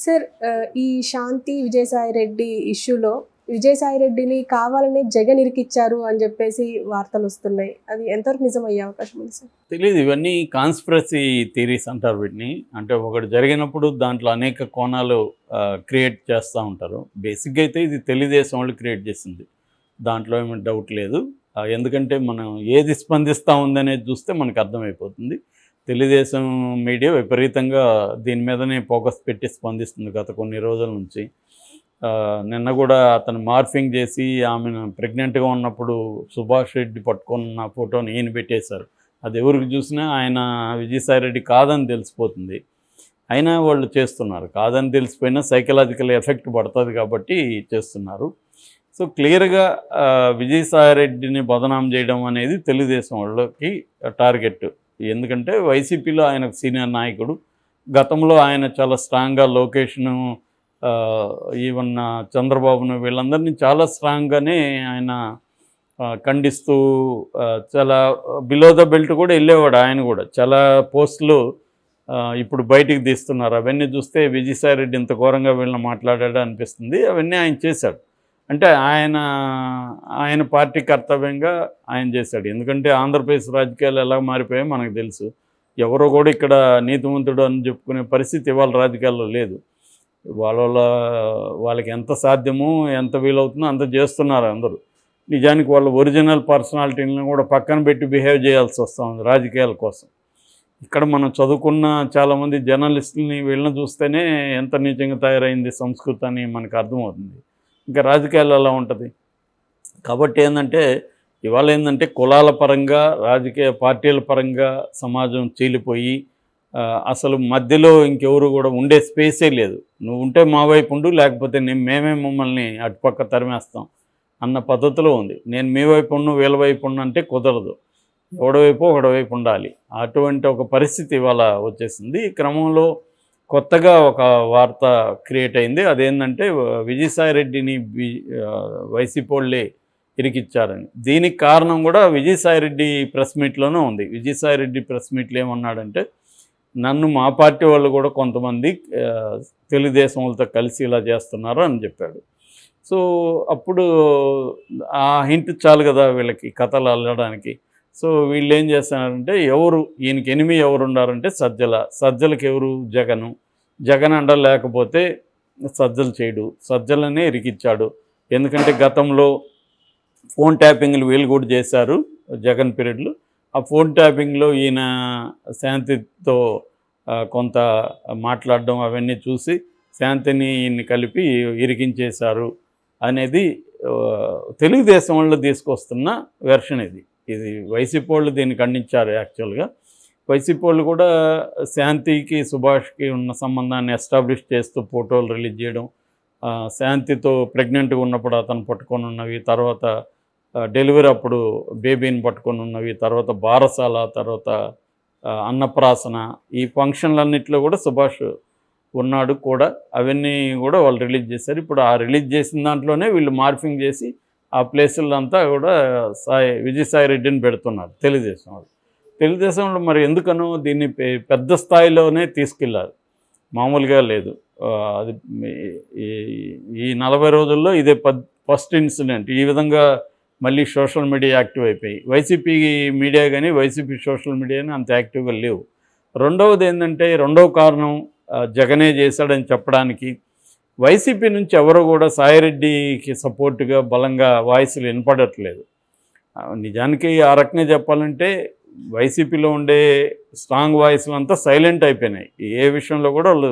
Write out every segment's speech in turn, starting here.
Sir ఈ శాంతి విజయసాయి రెడ్డి ఇష్యూలో విజయసాయి రెడ్డిని కావాలనే జగన్ ఇరికిచ్చారు అని చెప్పేసి వార్తలొస్తున్నాయి. అది ఎంతవరకు నిజమయ్యే అవకాశం ఉంది సార్? తెలీదు. ఇవన్నీ కాన్స్పిరసీ థియరీస్ అంటారు వీటిని. అంటే ఒకటి జరిగినప్పుడు దాంట్లో అనేక కోణాలు క్రియేట్ చేస్తూ ఉంటారు. బేసిక్‌గా అయితే ఇది తెలుగుదేశం వాళ్ళు క్రియేట్ చేసింది. దాంట్లో ఏమి డౌట్ లేదు. ఎందుకంటే మనం ఏది స్పందిస్తూ ఉందనేది చూస్తే మనకు అర్థమైపోతుంది. తెలుగుదేశం మీడియా విపరీతంగా దీని మీదనే ఫోకస్ పెట్టి స్పందిస్తుంది గత కొన్ని రోజుల నుంచి. నిన్న కూడా అతను మార్ఫింగ్ చేసి ఆమెను ప్రెగ్నెంట్గా ఉన్నప్పుడు సుభాష్ రెడ్డి పట్టుకున్న ఫోటోని ఈయన పెట్టేశారు. అది ఎవరికి చూసినా ఆయన విజయసాయి రెడ్డి కాదని తెలిసిపోతుంది. అయినా వాళ్ళు చేస్తున్నారు. కాదని తెలిసిపోయినా సైకలాజికల్ ఎఫెక్ట్ పడుతుంది కాబట్టి చేస్తున్నారు. సో క్లియర్గా విజయసాయి రెడ్డిని బదనాం చేయడం అనేది తెలుగుదేశం వాళ్ళకి టార్గెట్. ఎందుకంటే వైసీపీలో ఆయన సీనియర్ నాయకుడు. గతంలో ఆయన చాలా స్ట్రాంగ్గా లోకేష్ను ఈవెన్ చంద్రబాబును వీళ్ళందరినీ చాలా స్ట్రాంగ్గానే ఆయన ఖండిస్తూ చాలా బిలో ద బెల్ట్ కూడా వెళ్ళేవాడు. ఆయన కూడా చాలా పోస్టులు ఇప్పుడు బయటికి తీస్తున్నారు. అవన్నీ చూస్తే విజయసాయి రెడ్డి ఇంత ఘోరంగా వీళ్ళని మాట్లాడాడు అనిపిస్తుంది. అవన్నీ ఆయన చేశాడు. అంటే ఆయన పార్టీ కర్తవ్యంగా ఆయన చేశాడు. ఎందుకంటే ఆంధ్రప్రదేశ్ రాజకీయాలు ఎలా మారిపోయాయో మనకు తెలుసు. ఎవరో కూడా ఇక్కడ నీతివంతుడు అని చెప్పుకునే పరిస్థితి ఇవాళ రాజకీయాల్లో లేదు. వాళ్ళకి ఎంత సాధ్యమో ఎంత వీలవుతుందో అంత చేస్తున్నారు అందరూ. నిజానికి వాళ్ళ ఒరిజినల్ పర్సనాలిటీలను కూడా పక్కన పెట్టి బిహేవ్ చేయాల్సి వస్తుంది రాజకీయాల కోసం. ఇక్కడ మనం చదువుకున్న చాలామంది జర్నలిస్టులని వీళ్ళని చూస్తేనే ఎంత నీచంగా తయారైంది సంస్కృతి అని మనకు అర్థమవుతుంది. ఇంకా రాజకీయాలు ఎలా ఉంటుంది. కాబట్టి ఏంటంటే ఇవాళ ఏంటంటే కులాల పరంగా రాజకీయ పార్టీల పరంగా సమాజం చీలిపోయి అసలు మధ్యలో ఇంకెవరు కూడా ఉండే స్పేసే లేదు. నువ్వు ఉంటే మా వైపు ఉండు, లేకపోతే మేమే మమ్మల్ని అటుపక్క తరిమేస్తాం అన్న పద్ధతిలో ఉంది. నేను మీ వైపు ఉండు వీళ్ళ వైపు ఉండు అంటే కుదరదు. ఒకడవైపు ఒకడవైపు ఉండాలి. అటువంటి ఒక పరిస్థితి ఇవాళ వచ్చేసింది. ఈ క్రమంలో కొత్తగా ఒక వార్త క్రియేట్ అయింది. అదేంటంటే విజయసాయి రెడ్డిని వైసీపీ వాళ్ళే ఇరికిచ్చారని. దీనికి కారణం కూడా విజయసాయి రెడ్డి ప్రెస్ మీట్లోనే ఉంది. విజయసాయి రెడ్డి ప్రెస్ మీట్లో ఏమన్నాడంటే, నన్ను మా పార్టీ వాళ్ళు కూడా కొంతమంది తెలుగుదేశం వాళ్ళతో కలిసి ఇలా చేస్తున్నారు అని చెప్పాడు. సో అప్పుడు ఆ హింట్ చాలు కదా వీళ్ళకి కథలు అల్లడానికి. సో వీళ్ళు ఏం చేస్తున్నారంటే ఈయనకి ఎనిమి ఎవరు ఉన్నారంటే సజ్జలకి ఎవరు జగన్ అండ లేకపోతే సజ్జలు చేయడు, సజ్జలనే ఇరికిచ్చాడు. ఎందుకంటే గతంలో ఫోన్ ట్యాపింగ్లు వీళ్ళు కూడా చేశారు జగన్ పీరియడ్లో. ఆ ఫోన్ ట్యాపింగ్లో ఈయన శాంతితో కొంత మాట్లాడడం అవన్నీ చూసి శాంతిని ఈయన్ని కలిపి ఇరికించేశారు అనేది తెలుగుదేశం వాళ్ళు తీసుకొస్తున్న వెర్షన్ ఇది వైసీపీ వాళ్ళు దీన్ని ఖండించారు. యాక్చువల్గా వైసీపీ వాళ్ళు కూడా శాంతికి సుభాష్కి ఉన్న సంబంధాన్ని ఎస్టాబ్లిష్ చేస్తూ ఫోటోలు రిలీజ్ చేయడం, శాంతితో ప్రెగ్నెంట్గా ఉన్నప్పుడు అతను పట్టుకొని ఉన్నవి, తర్వాత డెలివరీ అప్పుడు బేబీని పట్టుకొని ఉన్నవి, తర్వాత బారసాల, తర్వాత అన్నప్రాసన, ఈ ఫంక్షన్లన్నింటిలో కూడా సుభాష్ ఉన్నాడు కూడా. అవన్నీ కూడా వాళ్ళు రిలీజ్ చేశారు. ఇప్పుడు ఆ రిలీజ్ చేసిన దాంట్లోనే వీళ్ళు మార్ఫింగ్ చేసి ఆ ప్లేసులంతా కూడా విజయసాయి రెడ్డిని పెడుతున్నారు తెలుగుదేశం వాళ్ళు. మరి ఎందుకనో దీన్ని పెద్ద స్థాయిలోనే తీసుకెళ్ళారు, మామూలుగా లేదు. అది ఈ 40 రోజుల్లో ఇదే ఫస్ట్ ఇన్సిడెంట్. ఈ విధంగా మళ్ళీ సోషల్ మీడియా యాక్టివ్ అయిపోయి వైసీపీ మీడియా కానీ వైసీపీ సోషల్ మీడియా కానీ అంత యాక్టివ్గా లేవు. రెండవ కారణం జగనే చేశాడని చెప్పడానికి వైసీపీ నుంచి ఎవరు కూడా సాయిరెడ్డికి సపోర్టుగా బలంగా వాయిస్లు వినపడట్లేదు. నిజానికి ఆ రకంగా చెప్పాలంటే వైసీపీలో ఉండే స్ట్రాంగ్ వాయిస్లు అంతా సైలెంట్ అయిపోయినాయి. ఏ విషయంలో కూడా వాళ్ళు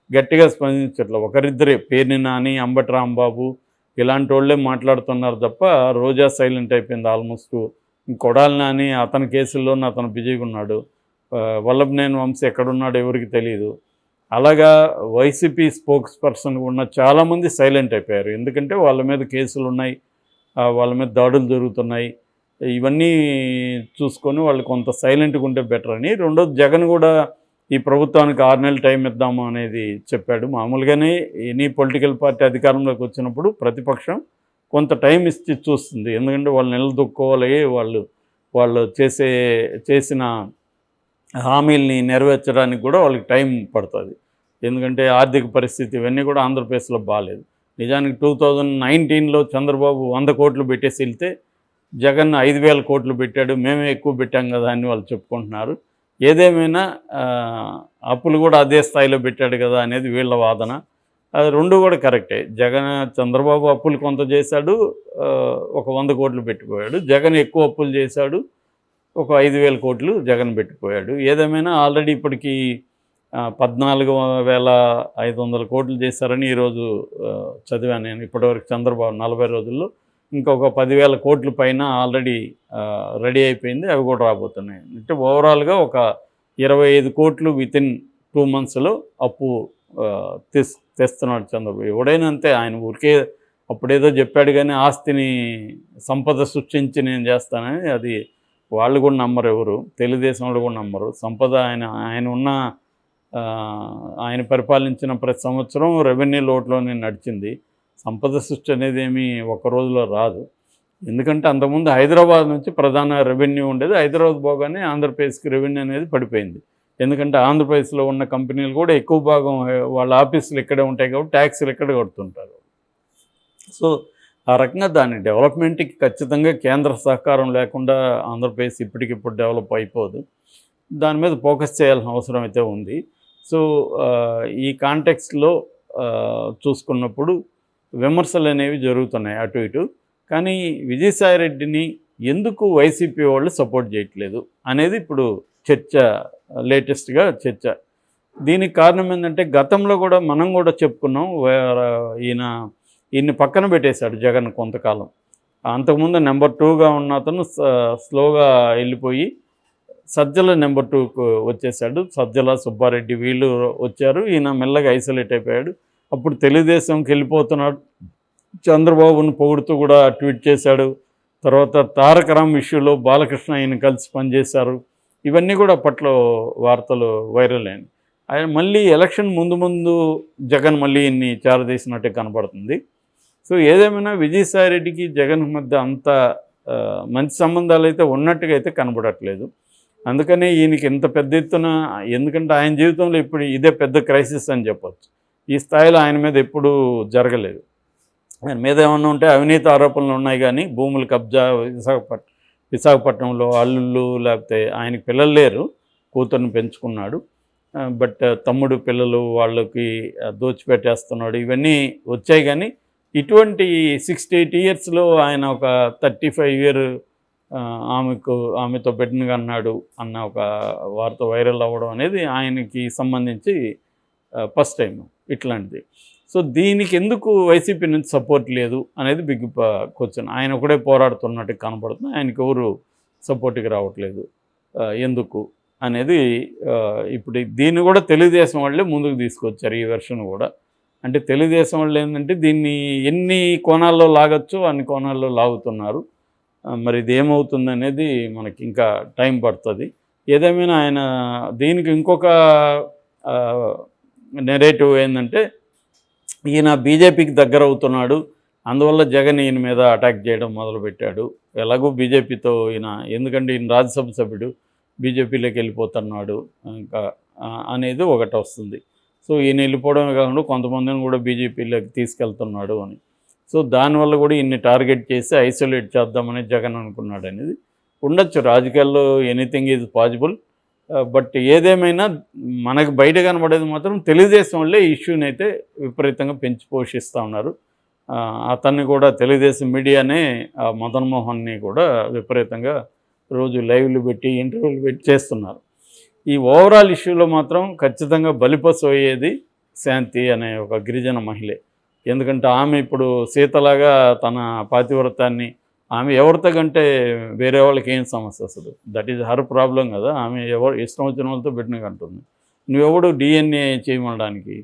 గట్టిగా స్పందించట్లేదు. ఒకరిద్దరే పేర్ని నాని, అంబటి రాంబాబు ఇలాంటి వాళ్ళే మాట్లాడుతున్నారు తప్ప రోజా సైలెంట్ అయిపోయింది ఆల్మోస్ట్. కొడాలి నాని అతని కేసుల్లోనే అతను బిజీగా ఉన్నాడు. వల్లభనేని వంశీ ఎక్కడున్నాడు ఎవరికి తెలియదు. అలాగా వైసీపీ స్పోక్స్ పర్సన్ ఉన్న చాలామంది సైలెంట్ అయిపోయారు. ఎందుకంటే వాళ్ళ మీద కేసులు ఉన్నాయి, వాళ్ళ మీద దాడులు జరుగుతున్నాయి. ఇవన్నీ చూసుకొని వాళ్ళు కొంత సైలెంట్గా ఉంటే బెటర్ అని. రెండోది జగన్ కూడా ఈ ప్రభుత్వానికి 6 నెలలు టైం ఇద్దాము అనేది చెప్పాడు. మామూలుగానే ఎనీ పొలిటికల్ పార్టీ అధికారంలోకి వచ్చినప్పుడు ప్రతిపక్షం కొంత టైం ఇచ్చి చూస్తుంది. ఎందుకంటే వాళ్ళు నిలదొక్కోవాలి, వాళ్ళు చేసిన హామీల్ని నెరవేర్చడానికి కూడా వాళ్ళకి టైం పడుతుంది. ఎందుకంటే ఆర్థిక పరిస్థితి ఇవన్నీ కూడా ఆంధ్రప్రదేశ్లో బాగాలేదు. నిజానికి 2019లో చంద్రబాబు 100 కోట్లు పెట్టేసి వెళ్తే జగన్ 5,000 కోట్లు పెట్టాడు, మేమే ఎక్కువ పెట్టాం కదా అని వాళ్ళు చెప్పుకుంటున్నారు. ఏదేమైనా అప్పులు కూడా అదే స్థాయిలో పెట్టాడు కదా అనేది వీళ్ళ వాదన. అది రెండు కూడా కరెక్టే. చంద్రబాబు అప్పులు కొంత చేశాడు, ఒక 100 కోట్లు పెట్టిపోయాడు. జగన్ ఎక్కువ అప్పులు చేశాడు, ఒక 5,000 కోట్లు జగన్ పెట్టిపోయాడు. ఏదేమైనా ఆల్రెడీ ఇప్పటికీ 14,500 కోట్లు చేశారని ఈరోజు చదివాను నేను. ఇప్పటివరకు చంద్రబాబు 40 రోజుల్లో ఇంకొక 10,000 కోట్ల పైన ఆల్రెడీ రెడీ అయిపోయింది. అవి కూడా రాబోతున్నాయి. అంటే ఓవరాల్గా ఒక 25 కోట్లు వితిన్ 2 monthsలో అప్పు తెస్తున్నాడు చంద్రబాబు. ఎవడైనా అంతే. ఆయన ఊరికే అప్పుడేదో చెప్పాడు కానీ ఆస్తిని సంపద సృష్టించి నేను చేస్తానని అది వాళ్ళు కూడా నమ్మరు. ఎవరు తెలుగుదేశం వాళ్ళు కూడా నమ్మరు. సంపద ఆయన పరిపాలించిన ప్రతి సంవత్సరం రెవెన్యూ లోట్లోనే నడిచింది. సంపద సృష్టి అనేది ఏమీ ఒక రోజులో రాదు. ఎందుకంటే అంతకుముందు హైదరాబాద్ నుంచి ప్రధాన రెవెన్యూ ఉండేది. హైదరాబాద్ పోగానే ఆంధ్రప్రదేశ్కి రెవెన్యూ అనేది పడిపోయింది. ఎందుకంటే ఆంధ్రప్రదేశ్లో ఉన్న కంపెనీలు కూడా ఎక్కువ భాగం వాళ్ళ ఆఫీసులు ఇక్కడే ఉంటాయి కాబట్టి ట్యాక్సులు ఇక్కడ కడుతుంటారు. సో ఆ రకంగా దాని డెవలప్మెంట్కి ఖచ్చితంగా కేంద్ర సహకారం లేకుండా ఆంధ్రప్రదేశ్ ఇప్పటికిప్పుడు డెవలప్ అయిపోదు. దాని మీద ఫోకస్ చేయాల్సిన అవసరం అయితే ఉంది. సో ఈ కాంటెక్స్ట్లో చూసుకున్నప్పుడు విమర్శలు అనేవి జరుగుతున్నాయి అటు ఇటు. కానీ విజయసాయిరెడ్డిని ఎందుకు వైసీపీ వాళ్ళు సపోర్ట్ చేయట్లేదు అనేది ఇప్పుడు చర్చ, లేటెస్ట్గా చర్చ. దీనికి కారణం ఏంటంటే గతంలో కూడా మనం కూడా చెప్పుకున్నాం. ఈయన్ని పక్కన పెట్టేశాడు జగన్ కొంతకాలం. అంతకుముందు నెంబర్ 2గా ఉన్న అతను స్లోగా వెళ్ళిపోయి సజ్జల నెంబర్ 2కు వచ్చేసాడు. సజ్జల, సుబ్బారెడ్డి వీళ్ళు వచ్చారు. ఈయన మెల్లగా ఐసోలేట్ అయిపోయాడు. అప్పుడు తెలుగుదేశంకి వెళ్ళిపోతున్నాడు. చంద్రబాబును పొగుడుతూ కూడా ట్వీట్ చేశాడు. తర్వాత తారక రామ్ ఇష్యూలో బాలకృష్ణ ఈయన కలిసి పనిచేశారు. ఇవన్నీ కూడా అప్పట్లో వార్తలు వైరల్ అయినాయి. ఆయన మళ్ళీ ఎలక్షన్ ముందు జగన్ మళ్ళీ ఇన్ని చేరదీసినట్టే కనపడుతుంది. సో ఏదేమైనా విజయసాయిరెడ్డికి జగన్ మధ్య అంత మంచి సంబంధాలు అయితే ఉన్నట్టుగా అయితే కనపడట్లేదు. అందుకనే ఈయనకి ఇంత పెద్ద ఎత్తున, ఎందుకంటే ఆయన జీవితంలో ఇప్పుడు ఇదే పెద్ద క్రైసిస్ అని చెప్పచ్చు. ఈ స్థాయిలో ఆయన మీద ఎప్పుడూ జరగలేదు. ఆయన మీద ఏమన్నా ఉంటే అవినీతి ఆరోపణలు ఉన్నాయి కానీ భూములు కబ్జా, విశాఖపట్నంలో అల్లుళ్ళు, లేకపోతే ఆయనకి పిల్లలు లేరు, కూతుర్ని పెంచుకున్నాడు. బట్ తమ్ముడు పిల్లలు వాళ్ళకి దోచిపెట్టేస్తున్నాడు, ఇవన్నీ వచ్చాయి. కానీ ఇటువంటి 68 yearsలో ఆయన ఒక 35 year ఆమెతో పెట్టినగా అన్నాడు అన్న ఒక వార్త వైరల్ అవ్వడం అనేది ఆయనకి సంబంధించి ఫస్ట్ టైం ఇట్లాంటిది. సో దీనికి ఎందుకు వైసీపీ నుంచి సపోర్ట్ లేదు అనేది బిగ్ క్వశ్చన్. ఆయన ఒకడే పోరాడుతున్నట్టు కనపడుతుంది. ఆయనకి ఎవరు సపోర్ట్కి రావట్లేదు ఎందుకు అనేది. ఇప్పుడు దీన్ని కూడా తెలుగుదేశం వాళ్ళే ముందుకు తీసుకొచ్చారు, ఈ వెర్షన్ కూడా. అంటే తెలుగుదేశం వాళ్ళు ఏంటంటే దీన్ని ఎన్ని కోణాల్లో లాగచ్చో అన్ని కోణాల్లో లాగుతున్నారు. మరి ఇది ఏమవుతుంది అనేది మనకి ఇంకా టైం పడుతుంది. ఏదేమైనా ఆయన దీనికి ఇంకొక నెరేటివ్ ఏంటంటే ఈయన బీజేపీకి దగ్గర అవుతున్నాడు, అందువల్ల జగన్ ఈయన మీద అటాక్ చేయడం మొదలుపెట్టాడు. ఎలాగో బీజేపీతో ఈయన, ఎందుకంటే ఈయన రాజ్యసభ సభ్యుడు, బీజేపీలోకి వెళ్ళిపోతున్నాడు ఇంకా అనేది ఒకటి వస్తుంది. సో ఈయన వెళ్ళిపోవడమే కాకుండా కొంతమందిని కూడా బీజేపీలోకి తీసుకెళ్తున్నాడు అని. సో దానివల్ల కూడా ఈయన్ని టార్గెట్ చేసి ఐసోలేట్ చేద్దామని జగన్ అనుకున్నాడు అనేది ఉండొచ్చు. రాజకీయాల్లో ఎనీథింగ్ ఈజ్ పాసిబుల్. బట్ ఏదేమైనా మనకు బయట కనబడేది మాత్రం తెలుగుదేశం వల్లే ఇష్యూని అయితే విపరీతంగా పెంచి పోషిస్తూ ఉన్నారు. అతన్ని కూడా తెలుగుదేశం మీడియానే మదన్ మోహన్ని కూడా విపరీతంగా రోజు లైవ్లు పెట్టి ఇంటర్వ్యూలు పెట్టి చేస్తున్నారు. ఈ ఓవరాల్ ఇష్యూలో మాత్రం ఖచ్చితంగా బలిపశు అయ్యేది శాంతి అనే ఒక గిరిజన మహిళే. ఎందుకంటే ఆమె ఇప్పుడు సీతలాగా తన పాతివ్రతాన్ని, ఆమె ఎవరితో కంటే వేరే వాళ్ళకి ఏం సమస్య అసలు, దట్ ఈజ్ హర్ ప్రాబ్లం కదా. ఆమె ఎవరు ఇష్టం వచ్చిన వాళ్ళతో పెట్టినట్టు అంటుంది. నువ్వెవడు DNA చేయమనడానికి?